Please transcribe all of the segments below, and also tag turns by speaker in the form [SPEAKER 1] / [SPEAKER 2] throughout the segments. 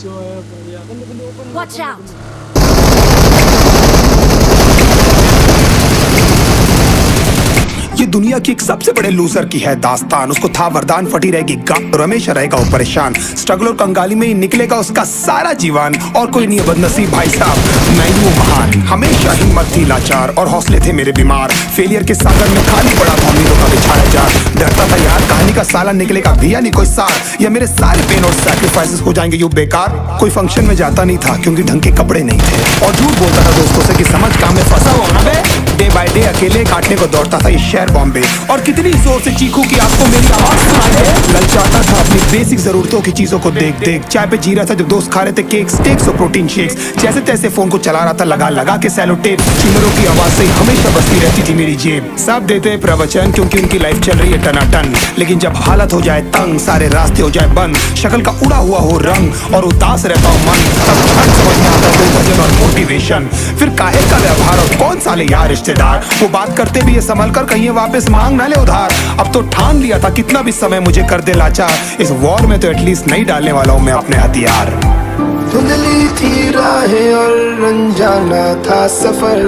[SPEAKER 1] Watch out!
[SPEAKER 2] ये दुनिया की एक सबसे बड़े लूजर की है दास्तान। उसको था वरदान, फटी रहेगी गांड और हमेशा रहेगा वो परेशान। स्ट्रगल और कंगाली में ही निकलेगा उसका सारा जीवन। और कोई नहीं है बदनसीब भाई साहब, मैं ही हूँ महान। हमेशा हिम्मत थी लाचार और हौसले थे मेरे बीमार। फेलियर के सागर में खाली पड़ा था उम्मीदों का बिछाया जार। डरता था यार कहानी का साला निकलेगा भैया नहीं कोई सार, या मेरे सारे पेन और सैक्रिफाइसेस हो जाएंगे यूं बेकार। कोई फंक्शन में जाता नहीं था क्योंकि ढंग के कपड़े नहीं थे, और झूठ बोलता था दोस्तों से कि समझ काम में फंसा हुआ ना बे। डे बाय डे अकेले काटने को दौड़ता था ये शहर बॉम्बे। और कितनी जोर से चीखूं कि आपको मेरी आवाज सुनाई दे। ललचाता था अपनी बेसिक जरूरतों की चीजों को देख देख। चाय पे जी रहा था जब दोस्त खा रहे थे केक, स्टेक्स और प्रोटीन शेक्स। जैसे तैसे फोन को चला रहा था लगा लगा के सैलो टेप। चिमरों की आवाज से हमेशा बजती रहती थी मेरी जेब। सब देते प्रवचन क्योंकि उनकी लाइफ चल रही है टनाटन, लेकिन जब हालत हो जाए तंग, सारे रास्ते हो जाए बंद, शक्ल का उड़ा हुआ हो रंग और उदास रहता हो मन, तब हर समझ में आता कोई वजन और मोटिवेशन। फिर काहे का व्यवहार और कौन साले यार रिश्तेदार, वो बात करते भी ये संभल कर कहीं वापस मांग ना ले उधार। अब तो ठान लिया था कितना भी समय मुझे कर दे लाचार, इस वॉर में तो एटलीस्ट नहीं डालने वाला हूँ मैं अपने हथियार।
[SPEAKER 3] धुंधली थी राहें और अनजाना था सफर,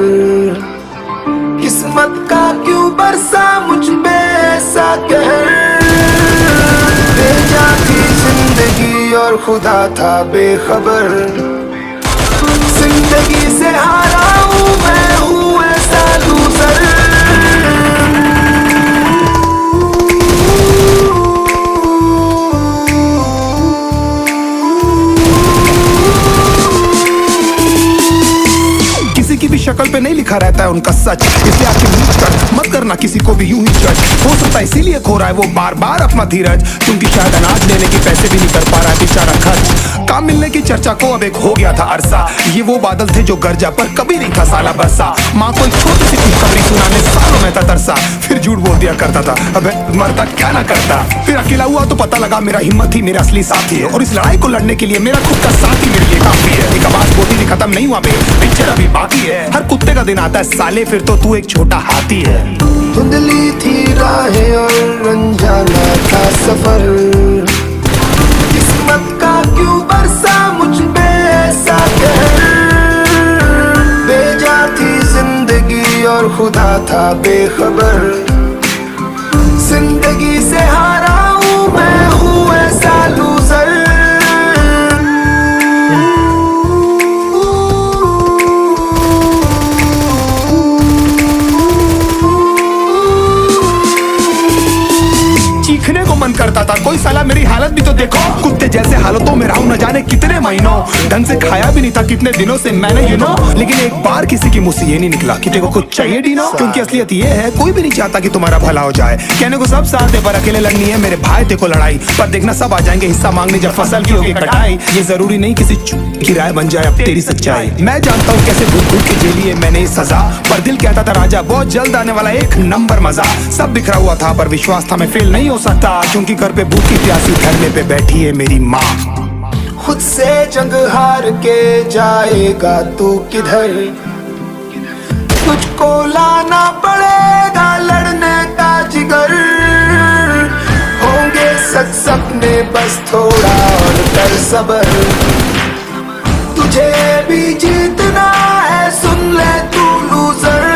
[SPEAKER 3] किस्मत का क्यों बरसा मुझ पे ऐसा कहर। बेजा थी जिंदगी और खुदा था बेखबर, जिंदगी से हारा हूँ मैं हूँ ऐसा लूजर।
[SPEAKER 2] की भी शक्ल पे नहीं लिखा रहता है उनका सच, इसलिए आके नीच कर मत करना किसी को भी यूं ही जज। हो सकता है इसीलिए खो रहा है वो बार बार अपना धीरज, क्योंकि शायद अनाज लेने के पैसे भी नहीं कर पा रहा है बेचारा खर्च। काम मिलने की चर्चा को अब एक हो गया था अरसा, ये वो बादल थे जो गरजा पर कभी नहीं था साला बरसा। माँ को एक छोटी सी खुशखबरी सुनाने सालों में था तरसा, फिर झूठ बोल दिया करता था अबे मरता क्या ना करता। फिर अकेला हुआ तो पता लगा मेरा हिम्मत ही मेरा असली साथी है, और इस लड़ाई को लड़ने के लिए मेरा खुद का साथी मेरे लिए काफी है। एक आवाज बोलती थी खत्म नहीं हुआ बे, पिक्चर अभी बाकी है। हर कुत्ते का दिन आता है साले, फिर तो तू एक छोटा हाथी है।
[SPEAKER 3] धुंधली थी राहें और अनजाना था सफर, किस्मत का क्यों बरसा मुझ पे ऐसा कहर। बेजा थी जिंदगी और खुदा था बेखबर, जिंदगी से हारा हूँ मैं हूँ ऐसा लूजर।
[SPEAKER 2] चीखने को मन करता था, कोई साला मेरी हालत भी तो देखो। कुत्ते जैसे हालतों में रहा हूं न जाने कितने महीनों, ढंग से खाया भी नहीं था कितने दिनों से मैंने लेकिन एक बार किसी की मुंह से ये नहीं निकला कि तेरे को कुछ चाहिए डीनो। क्योंकि असलियत ये है कोई भी नहीं चाहता कि तुम्हारा भला हो जाए। कहने को सब साथ है पर अकेले लड़नी है मेरे भाई देखो लड़ाई, पर देखना सब आ जाएंगे हिस्सा मांगने जब फसल की होगी कटाई। ये जरूरी नहीं किसी की राय बन जाए अब तेरी सच्चाई। मैं जानता हूँ कैसे घुट घुट के झेली है मैंने सजा, पर दिल कहता था राजा बहुत जल्द आने वाला एक नंबर मजा। सब बिखरा हुआ था पर विश्वास था मैं फेल नहीं हो सकता, क्योंकि घर पे भूखी प्यासी धरने पे बैठी है मेरी माँ।
[SPEAKER 3] खुद से जंग हार के जाएगा तू किधर, तुझको लाना पड़ेगा लड़ने का जिगर। होंगे सच सपने बस थोड़ा और कर सबर, तुझे भी जीतना है सुन ले तू लूजर।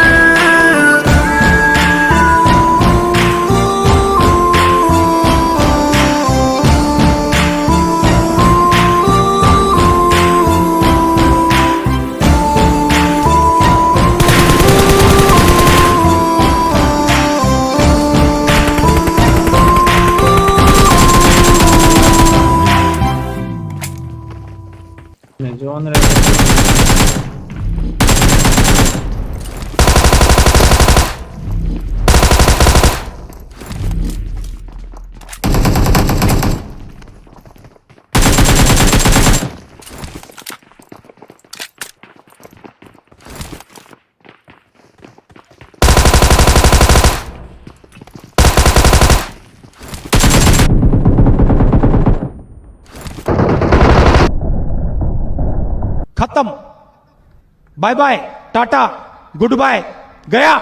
[SPEAKER 4] जोन खत्म, bye bye tata goodbye गया।